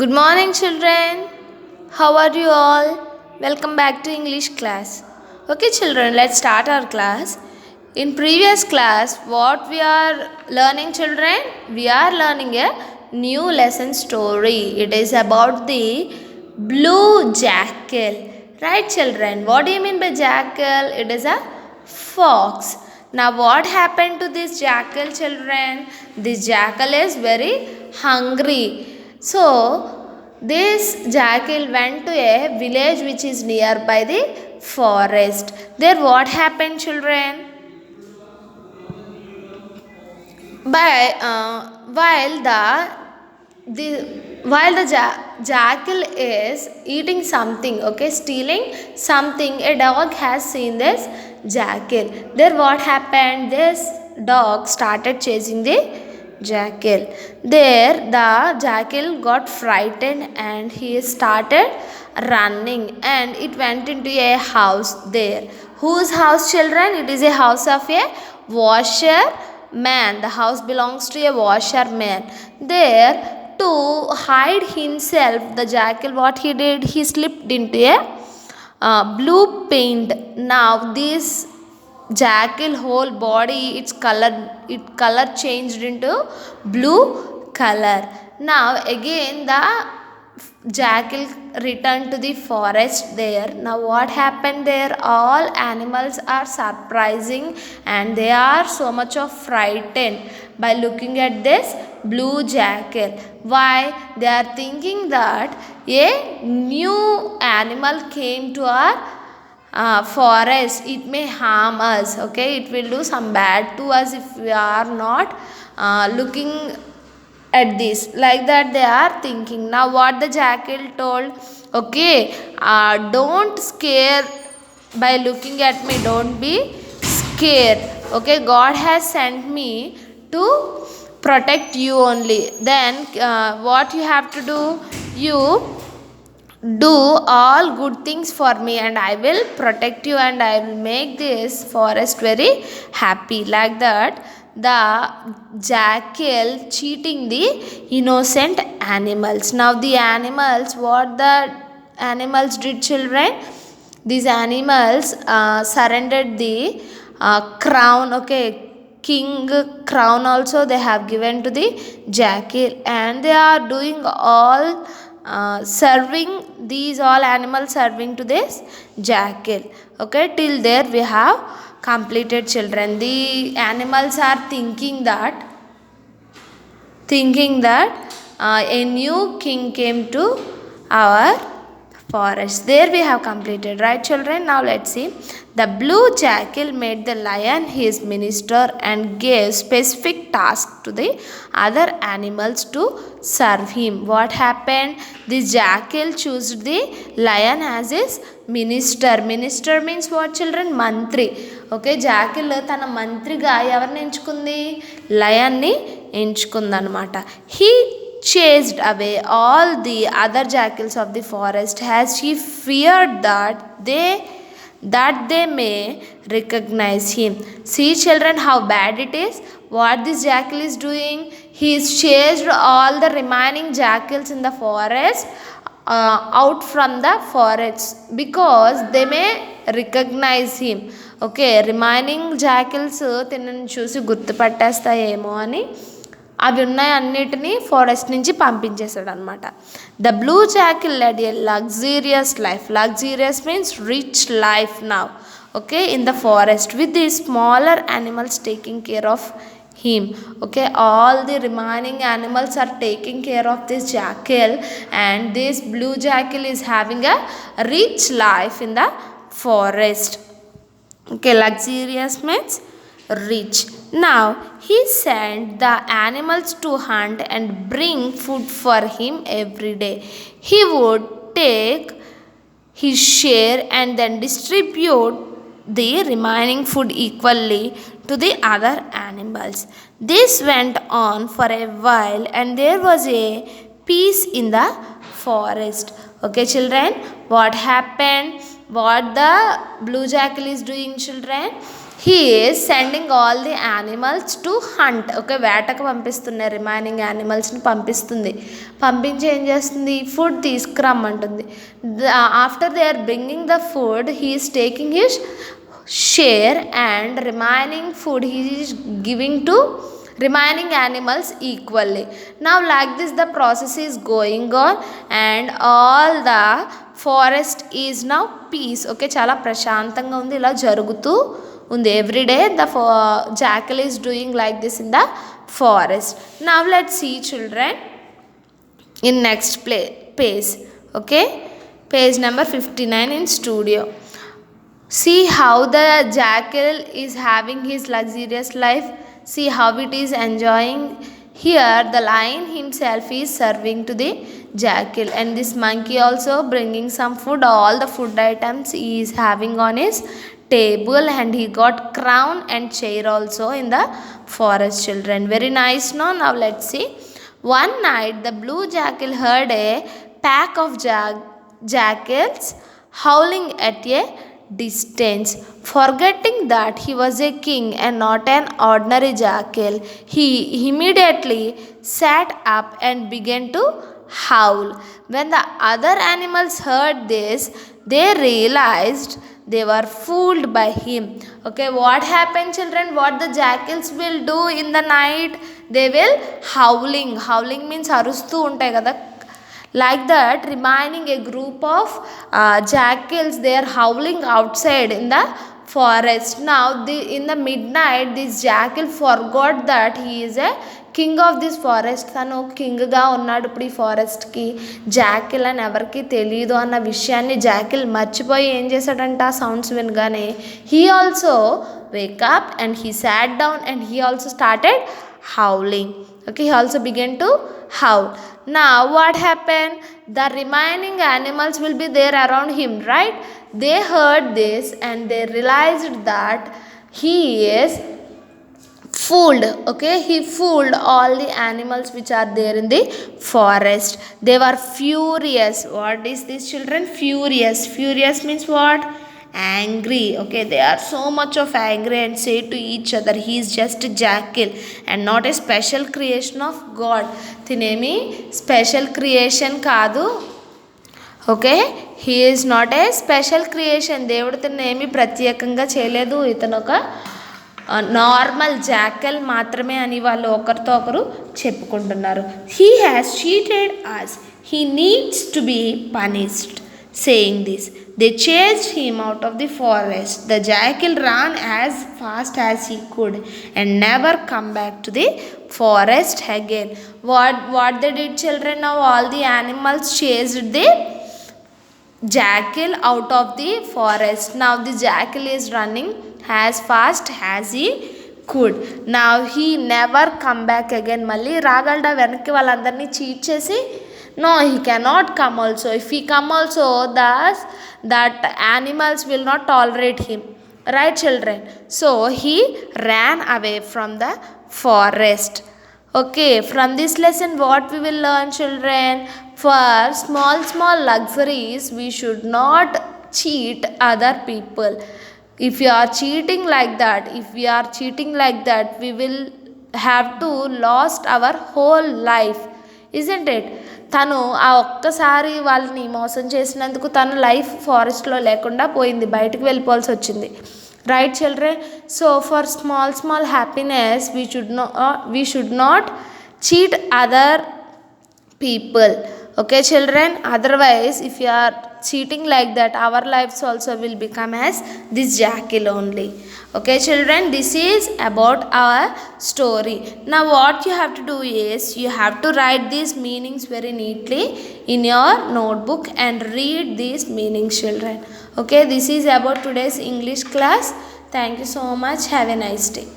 Good morning, children. How are you all? Welcome back to English class. Okay, children, let's start our class. In previous class, what we are learning, children? We are learning a new lesson story. It is about the blue jackal. Right, children? What do you mean by jackal? It is a fox. Now, what happened to this jackal, children? This jackal is very hungry. So, this jackal went to a village which is nearby the forest. There, what happened, children? By the jackal is eating something, okay, stealing something, a dog has seen this jackal. There, what happened? This dog started chasing the jackal. There, the jackal got frightened and he started running, and it went into a house there. Whose house, children? It is a house of a washer man. The house belongs to a washerman. There, to hide himself, the jackal, what he did, he slipped into a blue paint. Now this jackal whole body, its color changed into blue color. Now again the jackal returned to the forest there. Now what happened there? All animals are surprising and they are so much of frightened by looking at this blue jackal. Why? They are thinking that a new animal came to our forest. It may harm us, okay, it will do some bad to us if we are not looking at this. Like that they are thinking. Now what the jackal told? Okay, don't scare by looking at me, don't be scared. Okay, God has sent me to protect you only. Then what you have to do? You do all good things for me and I will protect you and I will make this forest very happy. Like that the jackal cheating the innocent animals. Now the animals, what the animals did, children? These animals surrendered the crown, okay, king crown also they have given to the jackal, and they are doing all serving these all animals serving to this jackal. Okay, till there we have completed, children. The animals are thinking that a new king came to our forest. There we have completed, right, children? Now let's see. The blue jackal made the lion his minister and gave specific tasks to the other animals to serve him. What happened? The jackal chose the lion as his minister. Minister means what, children? Mantri. Okay, jackal tana మంత్రిగా ఎవరిని ఎంచుకుంది? లయన్ని ఎంచుకుందన్నమాట. He chased away all the other jackals of the forest as he feared that they may recognize him. See, children, how bad it is. What this jackal is doing? He is chased all the remaining jackals in the forest out from the forest because they may recognize him. Okay, remaining jackals తినని చూసి గుర్తుపట్టేస్తాయేమో అని అవి ఉన్నాయి అన్నిటినీ forest నుంచి పంపించేశాడు అనమాట. The blue jackal led a luxurious life. Luxurious means rich life now, okay, in the forest with the smaller animals taking care of him. Okay, all the remaining animals are taking care of this jackal and this blue jackal is having a rich life in the forest. Okay, luxurious means rich. Now he sent the animals to hunt and bring food for him every day. He would take his share and then distribute the remaining food equally to the other animals. This went on for a while and there was a peace in the forest. Okay, children, what happened? What the blue jackal is doing, children? he is sending all the animals to hunt. Okay, వేటకు పంపిస్తున్న remaining యానిమల్స్ని పంపించి ఏం చేస్తుంది, food తీసుకురమ్మంటుంది. After they are bringing the food, he is taking his share and remaining food he is giving to remaining animals equally. Now like this the process is going on and all the forest is now peace. Okay, చాలా ప్రశాంతంగా ఉంది, ఇలా జరుగుతూ ఉంది. every day the jackal is doing like this in the forest. Now let's see children in next page. Okay, page number 59 in studio. See how the jackal is having his luxurious life. See how it is enjoying. Here the lion himself is serving to the jackal, and this monkey also bringing some food. All the food items he is having on his table, and he got crown and chair also in the forest children. Very nice, no? Now let's see. One night the blue jackal heard a pack of jackals howling at a distance. Forgetting that he was a king and not an ordinary jackal, he immediately sat up and began to howl. When the other animals heard this, they realized they were fooled by him. Okay, what happened children? What the jackals will do in the night? They will howling means arustu untai kada. Like that, remaining a group of jackals, they are howling outside in the forest. Now in the midnight, this jackal forgot that he is a king of this forest. తను కింగ్గా ఉన్నాడు ఇప్పుడు ఈ ఫారెస్ట్కి. Jackal అని ఎవరికి తెలియదు అన్న విషయాన్ని jackal మర్చిపోయి ఏం చేశాడంట, సౌండ్స్ వినగానే he also wake up and he sat down and he also started howling. Okay, he also began to howl. Now what happened? The remaining animals will be there around him, right? They heard this and they realized that he is fooled. Okay, he fooled all the animals which are there in the forest. They were furious. What is this children? Furious means what? Angry. Okay, they are so much of angry and say to each other, he is just a jackal and not a special creation of God. తినేమి special creation కాదు. Okay, he is not a special creation. దేవుడు తినేమి ప్రత్యేకంగా చేయలేదు, ఇతను ఒక normal jackal మాత్రమే అని వాళ్ళు ఒకరితో ఒకరు చెప్పుకుంటున్నారు. He has cheated us, he needs to be punished. Saying this, they chased him out of the forest. The jackal ran as fast as he could and never come back to the forest again. What they did children? Now all the animals chased the jackal out of the forest. Now the jackal is running as fast as he could. Now he never come back again. మళ్ళీ రాగలడా వెనక్కి వాళ్ళందరినీ cheat చేసి? No, he cannot come also. If he come also, thus that animals will not tolerate him. Right children? So he ran away from the forest. Okay, from this lesson what we will learn children? For small luxuries we should not cheat other people. If you are cheating like that, we will have to lost our whole life, isn't it? తను ఆ ఒక్కసారి వాళ్ళని మోసం చేసినందుకు తన life ఫారెస్ట్లో లేకుండా పోయింది, బయటకు వెళ్ళిపోవాల్సి వచ్చింది. Right children? So for small happiness we should not cheat other people. Okay children, otherwise if you are cheating like that, our lives also will become as this jackal only. Okay children, this is about our story. Now what you have to do is you have to write these meanings very neatly in your notebook and read these meanings children. Okay, this is about today's English class. Thank you so much. Have a nice day.